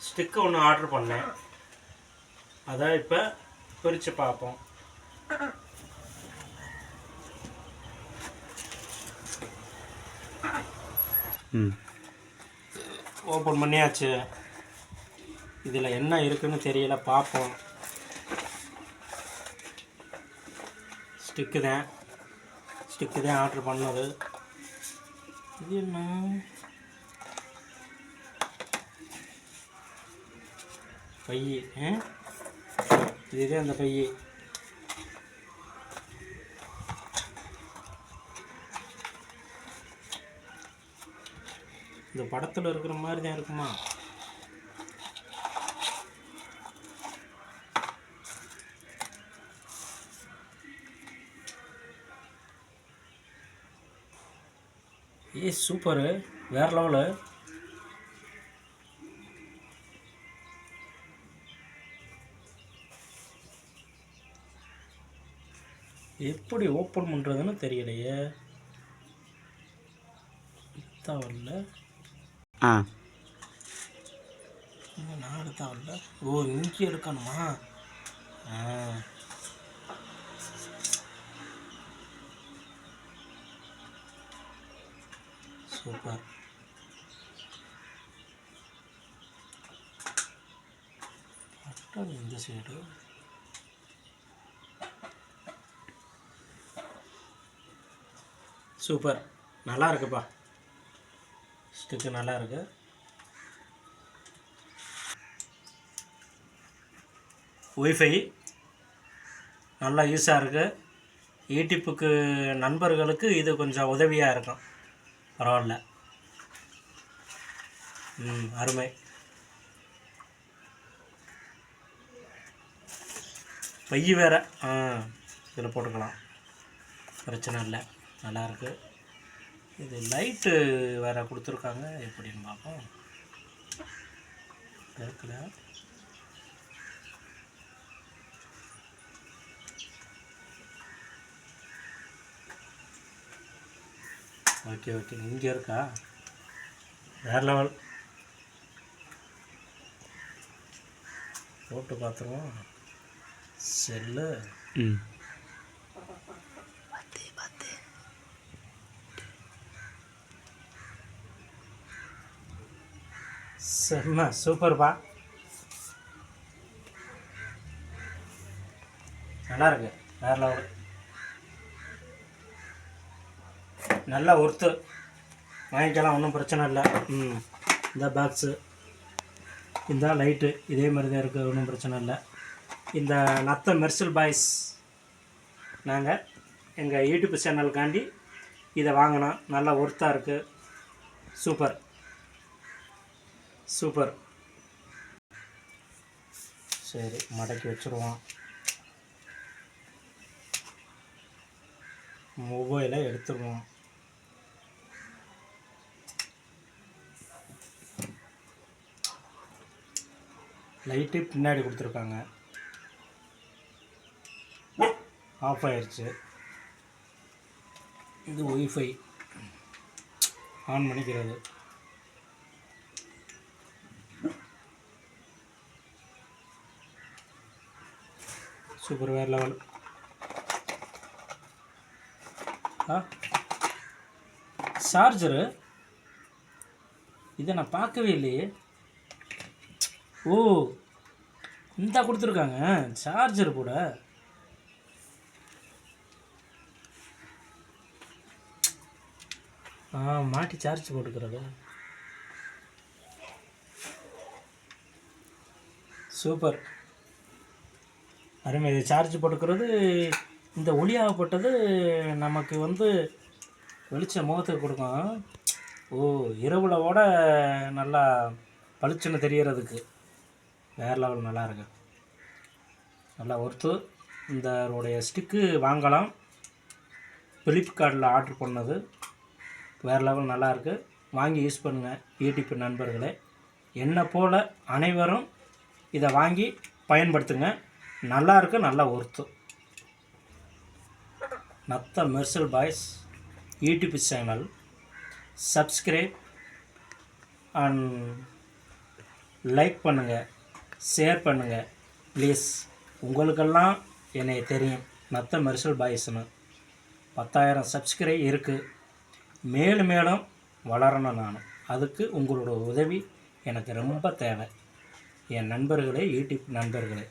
Stick ஒன்று order பண்ணேன். அதான் இப்போ பிரித்து பார்ப்போம். ஓப்பன் பண்ணியாச்சு. இதில் என்ன இருக்குன்னு தெரியல, பார்ப்போம். ஸ்டிக்கு தான் ஆர்டர் பண்ணது. இது என்ன? பை. இதுதான் அந்த பை. இந்த படத்தில் இருக்கிற மாதிரி தான் இருக்குமா? சூப்பரு, வேறு லெவலு. எப்படி ஓப்பன் பண்ணுறதுன்னு தெரியலையே. வரல. நான் எடுத்தா வரல. ஓ, இங்கே எடுக்கணுமா? சூப்பர். இந்த சைடு சூப்பர், நல்லா இருக்குப்பா. ஸ்டிக்கு நல்லா இருக்கு. ஒய்ஃபை நல்லா யூஸாக இருக்குது. யூடியூப்புக்கு நண்பர்களுக்கு இது கொஞ்சம் உதவியாக இருக்கும். பரவாயில்ல. அருமை. பை வேறு இதில் போட்டுக்கலாம், பிரச்சனை இல்லை. நல்லாயிருக்கு. இது லைட்டு வேறு கொடுத்துருக்காங்க, எப்படின்னு பார்ப்போம். இருக்குல்ல, ஓகே. இங்கே இருக்கா? வேறு லெவல். போட்டு பார்த்துருவோம். செல்லு செம்ம, சூப்பர்ப்பா. நல்லா இருக்கு, வேறு லெவல். நல்லா ஒர்த்து, வாங்கிக்கலாம், ஒன்றும் பிரச்சனை இல்லை. இந்த பாக்ஸு, இந்த லைட்டு இதே மாதிரி தான் இருக்குது, ஒன்றும் பிரச்சனை இல்லை. இந்த நத்த மெர்சல் பாய்ஸ் நாங்கள் எங்கள் யூடியூப் சேனலுக்காண்டி இதை வாங்கினோம். நல்லா ஒர்த்தாக இருக்குது. சூப்பர். சரி, மடக்கி வச்சுருவோம். மொபைலை எடுத்துருவோம். லைட்டு பின்னாடி கொடுத்துருக்காங்க, ஆஃப் ஆயிடுச்சு. இது ஒய்ஃபை ஆன் பண்ணிக்கிறது. சூப்பர், வேறு லெவல். சார்ஜரு இதை நான் பார்க்கவே இல்லையே. ஓ, இந்த கொடுத்துருக்காங்க சார்ஜர் கூட. மாட்டி சார்ஜ் போட்டுக்கிறது. சூப்பர், அருமை. இது சார்ஜ் போட்டுக்கிறது. இந்த ஒளியாகப்பட்டது நமக்கு வெளிச்ச முகத்துக்கு கொடுக்கும். ஓ, இரவுலோட நல்லா பளிச்சுன்னு தெரியறதுக்கு வேறு லெவல். நல்லா இருக்கு, நல்லா ஒர்த்து. இந்த ஸ்டிக்கு வாங்கலாம். ஃப்ளிப்கார்ட்டில் ஆர்டர் பண்ணது, வேறு லெவல். நல்லாயிருக்கு, வாங்கி யூஸ் பண்ணுங்கள் யூடியூப் நண்பர்களே. என்னை போல் அனைவரும் இதை வாங்கி பயன்படுத்துங்க. நல்லாயிருக்கு, நல்லா ஒர்த்து. நத்த Mersal boys YouTube channel, subscribe and like பண்ணுங்கள், ஷேர் பண்ணுங்கள் ப்ளீஸ். உங்களுக்கெல்லாம் என்னை தெரியும், நத்த மெர்சல் பாய்ஸ்னு 10,000 சப்ஸ்கிரைப் இருக்குது. மேலும் மேலும் வளரணும். நான் அதுக்கு உங்களோட உதவி எனக்கு ரொம்ப தேவை. என் நண்பர்களே, யூடியூப் நண்பர்களே.